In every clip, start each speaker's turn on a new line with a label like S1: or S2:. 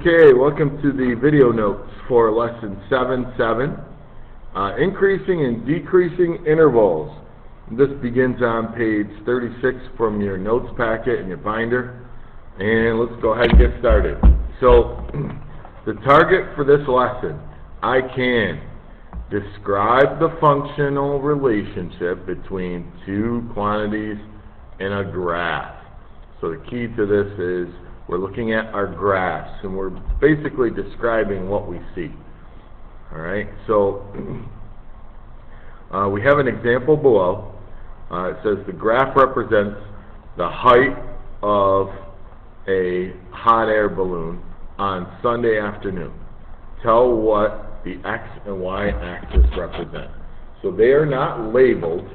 S1: Okay, welcome to the video notes for lesson 7.7, increasing and decreasing intervals. This begins on page 36 from your notes packet in your binder. And let's go ahead and get started. So, the target for this lesson, I can describe the functional relationship between two quantities in a graph. So the key to this is we're looking at our graphs, and we're basically describing what we see. Alright, so we have an example below. It says the graph represents the height of a hot air balloon on Sunday afternoon. Tell what the X and Y axis represent. So they are not labeled,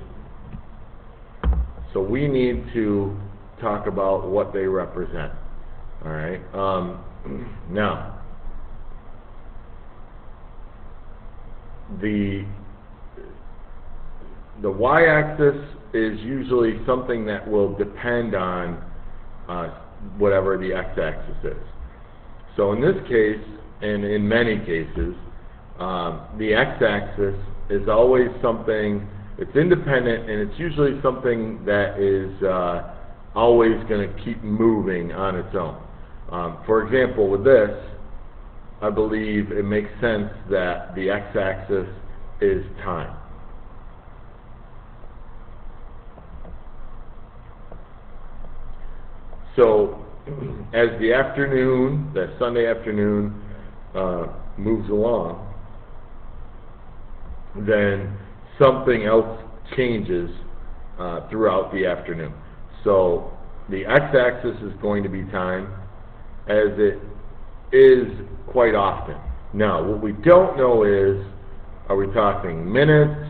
S1: so we need to talk about what they represent. Alright, now, the y-axis is usually something that will depend on whatever the x-axis is. So in this case, and in many cases, the x-axis is always something, it's independent, and it's usually something that is always going to keep moving on its own. For example, with this, I believe it makes sense that the x-axis is time. So, as the afternoon, the Sunday afternoon, moves along, then something else changes throughout the afternoon. So, the x-axis is going to be time, as it is quite often. Now, what we don't know is, are we talking minutes,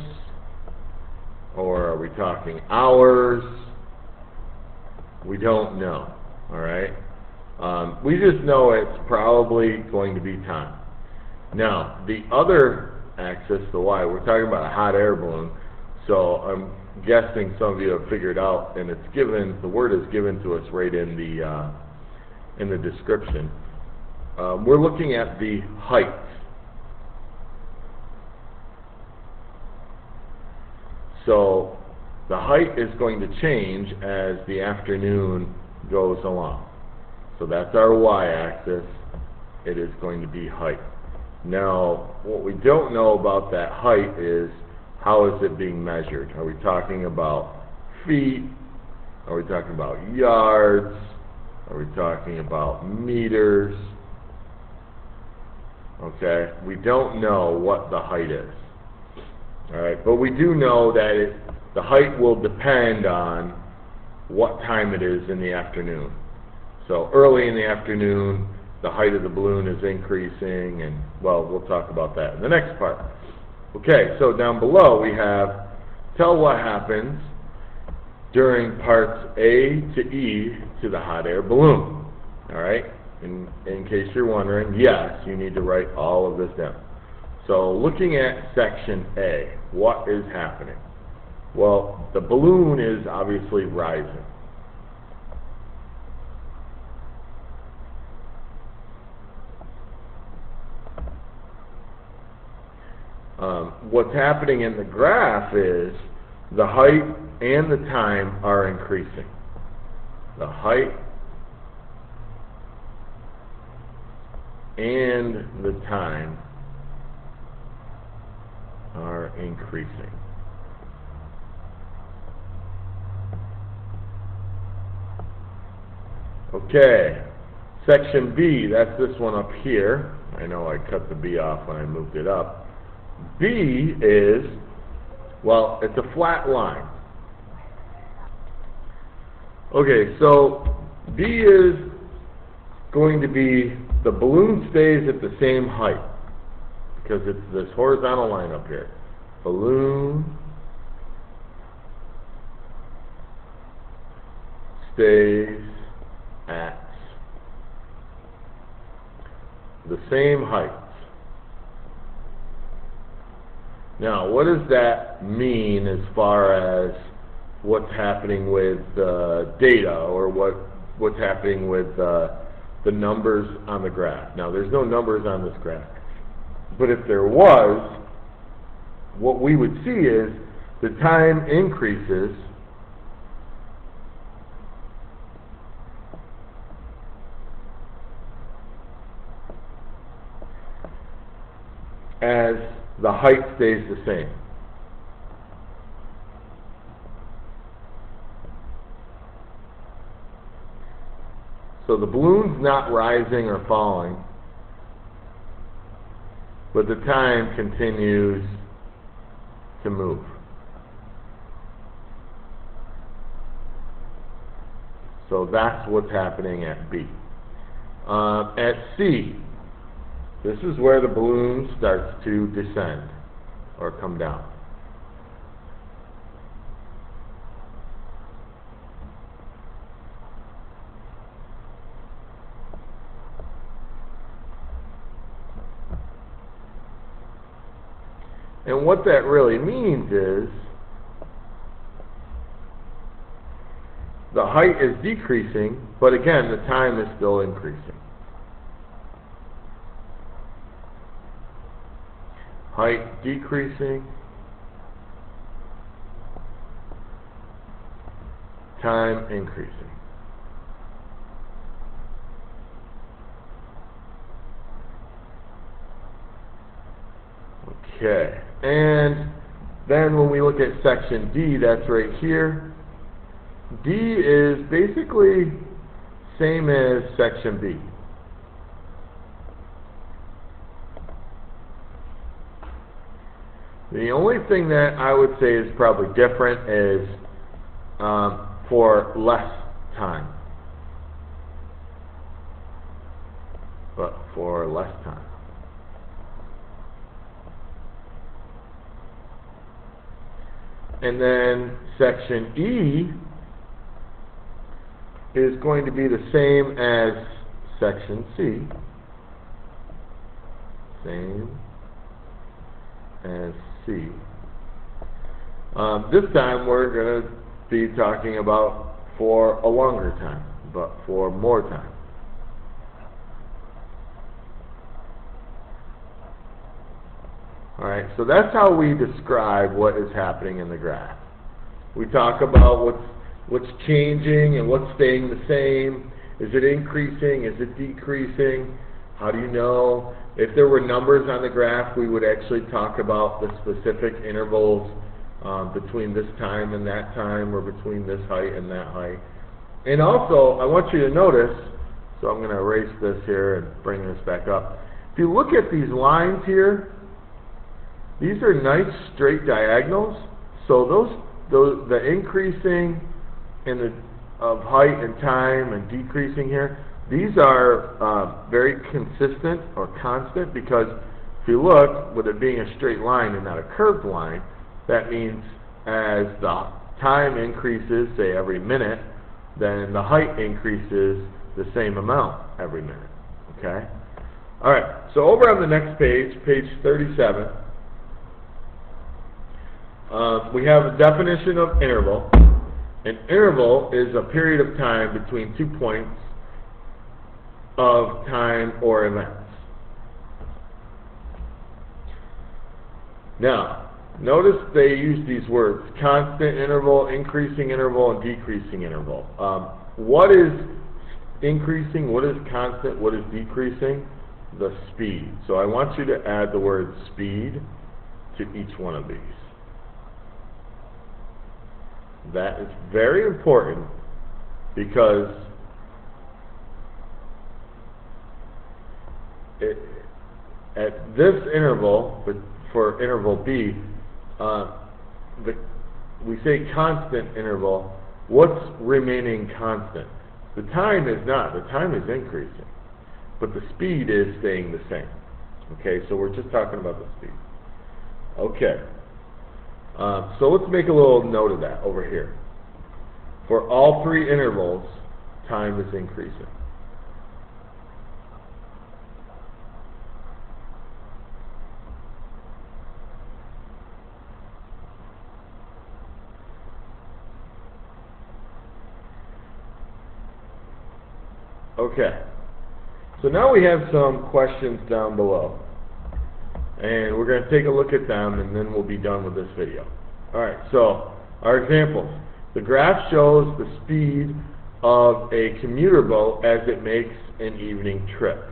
S1: or are we talking hours? We don't know, alright? We just know it's probably going to be time. Now, the other axis, the Y, we're talking about a hot air balloon, so I'm guessing some of you have figured out, and it's given, the word is given to us right in the description. We're looking at the height. So the height is going to change as the afternoon goes along. So that's our y-axis. It is going to be height. Now, what we don't know about that height is how is it being measured? Are we talking about feet? Are we talking about yards? Are we talking about meters? Okay, we don't know what the height is. Alright, but we do know that the height will depend on what time it is in the afternoon. So early in the afternoon, the height of the balloon is increasing, and, well, we'll talk about that in the next part. Okay, so down below we have, tell what happens during parts A to E to the hot air balloon. Alright, in case you're wondering, yes, you need to write all of this down. So looking at section A, what is happening? Well, the balloon is obviously rising. What's happening in the graph is the height and the time are increasing. The height and the time are increasing. Okay, section B, that's this one up here. I know I cut the B off when I moved it up. B is, well, it's a flat line. Okay, so B is going to be, the balloon stays at the same height, because it's this horizontal line up here. Balloon stays at the same height. Now, what does that mean as far as what's happening with data, or what's happening with the numbers on the graph. Now, there's no numbers on this graph. But if there was, what we would see is the time increases as the height stays the same. So the balloon's not rising or falling, but the time continues to move. So that's what's happening at B. At C, this is where the balloon starts to descend or come down. And what that really means is the height is decreasing, but again, the time is still increasing. Height decreasing, time increasing. Okay, and then when we look at section D, that's right here. D is basically same as section B. The only thing that I would say is probably different is for less time. But for less time. And then section E is going to be the same as section C. Same as C. This time we're going to be talking about for a longer time, but for more time. Alright, so that's how we describe what is happening in the graph. We talk about what's changing and what's staying the same. Is it increasing? Is it decreasing? How do you know? If there were numbers on the graph, we would actually talk about the specific intervals between this time and that time, or between this height and that height. And also, I want you to notice, so I'm going to erase this here and bring this back up. If you look at these lines here, these are nice straight diagonals. So the increasing of height and time and decreasing here, these are very consistent or constant, because if you look, with it being a straight line and not a curved line, that means as the time increases, say every minute, then the height increases the same amount every minute. Okay? Alright, so over on the next page, page 37, we have a definition of interval. An interval is a period of time between 2 points of time or events. Now, notice they use these words: constant interval, increasing interval, and decreasing interval. What is increasing? What is constant? What is decreasing? The speed. So I want you to add the word speed to each one of these. That is very important, because at this interval, for interval B, we say constant interval. What's remaining constant? The time is not. The time is increasing, but the speed is staying the same. Okay, so we're just talking about the speed. Okay. So let's make a little note of that over here. For all three intervals, time is increasing. Okay. So now we have some questions down below, and we're going to take a look at them, and then we'll be done with this video. Alright, so our examples. The graph shows the speed of a commuter boat as it makes an evening trip.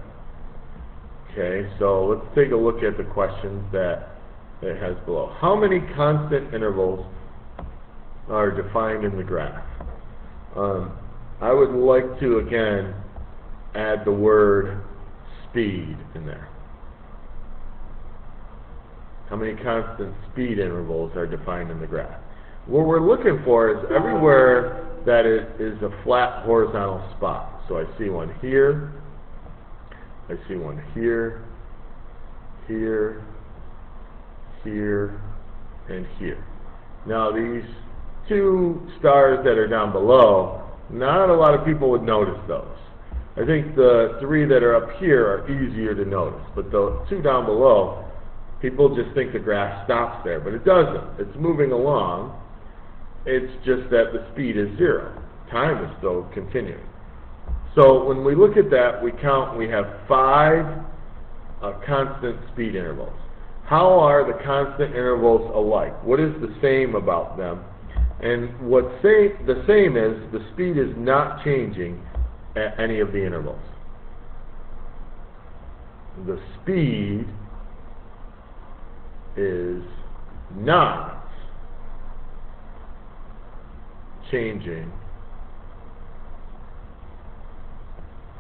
S1: Okay, so let's take a look at the questions that it has below. How many constant intervals are defined in the graph? I would like to, again, add the word speed in there. How many constant speed intervals are defined in the graph? What we're looking for is everywhere that it is a flat horizontal spot. So I see one here, I see one here, here, here, and here. Now these two stars that are down below, not a lot of people would notice those. I think the three that are up here are easier to notice, but the two down below, people just think the graph stops there, but it doesn't. It's moving along. It's just that the speed is 0. Time is still continuing. So when we look at that, we count, we have 5 constant speed intervals. How are the constant intervals alike? What is the same about them? And the same is the speed is not changing at any of the intervals. The speed is not changing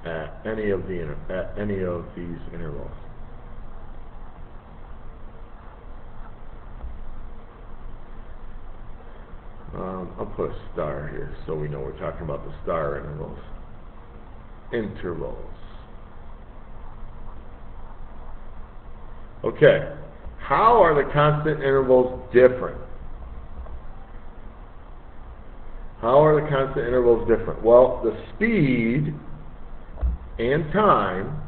S1: at any of these intervals. I'll put a star here so we know we're talking about the star intervals. Intervals. Okay. How are the constant intervals different? How are the constant intervals different? Well, the speed and time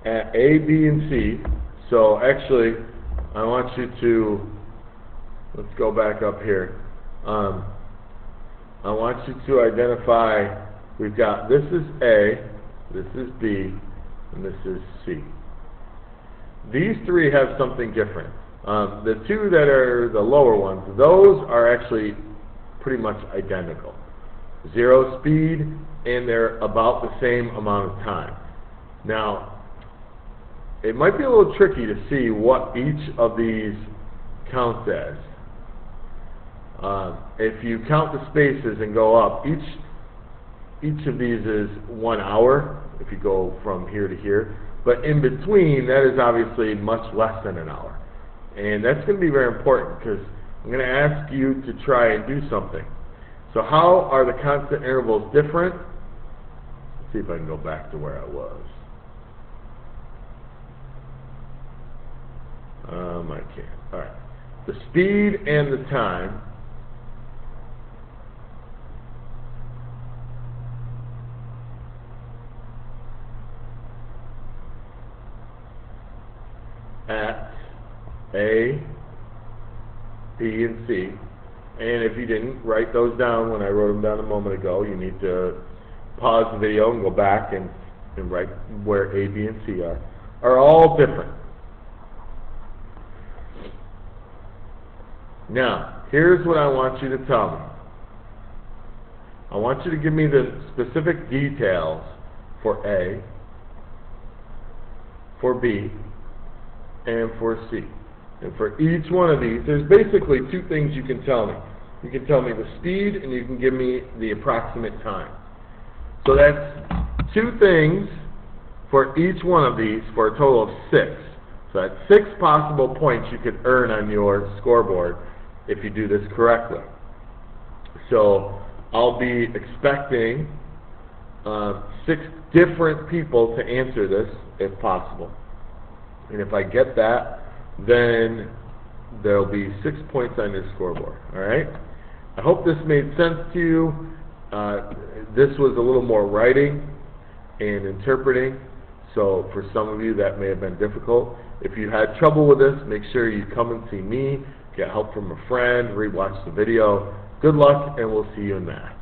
S1: at A, B, and C. So actually, I want you to, let's go back up here. I want you to identify, we've got, this is A, this is B, and this is C. These three have something different. The two that are the lower ones, those are actually pretty much identical. 0 speed, and they're about the same amount of time. Now, it might be a little tricky to see what each of these counts as. If you count the spaces and go up, each of these is 1 hour, if you go from here to here. But in between, that is obviously much less than an hour. And that's going to be very important because I'm going to ask you to try and do something. So how are the constant intervals different? Let's see if I can go back to where I was. I can't. Alright. The speed and the time at A, B, and C. And if you didn't write those down when I wrote them down a moment ago, you need to pause the video and go back and write where A, B, and C are all different. Now, here's what I want you to tell me. I want you to give me the specific details for A, for B, and for C. And for each one of these, there's basically 2 things you can tell me. You can tell me the speed, and you can give me the approximate time. So that's 2 things for each one of these for a total of 6. So that's 6 possible points you could earn on your scoreboard if you do this correctly. So I'll be expecting 6 different people to answer this if possible. And if I get that, then there'll be 6 points on your scoreboard. Alright? I hope this made sense to you. This was a little more writing and interpreting. So for some of you that may have been difficult. If you had trouble with this, make sure you come and see me, get help from a friend, rewatch the video. Good luck, and we'll see you in math.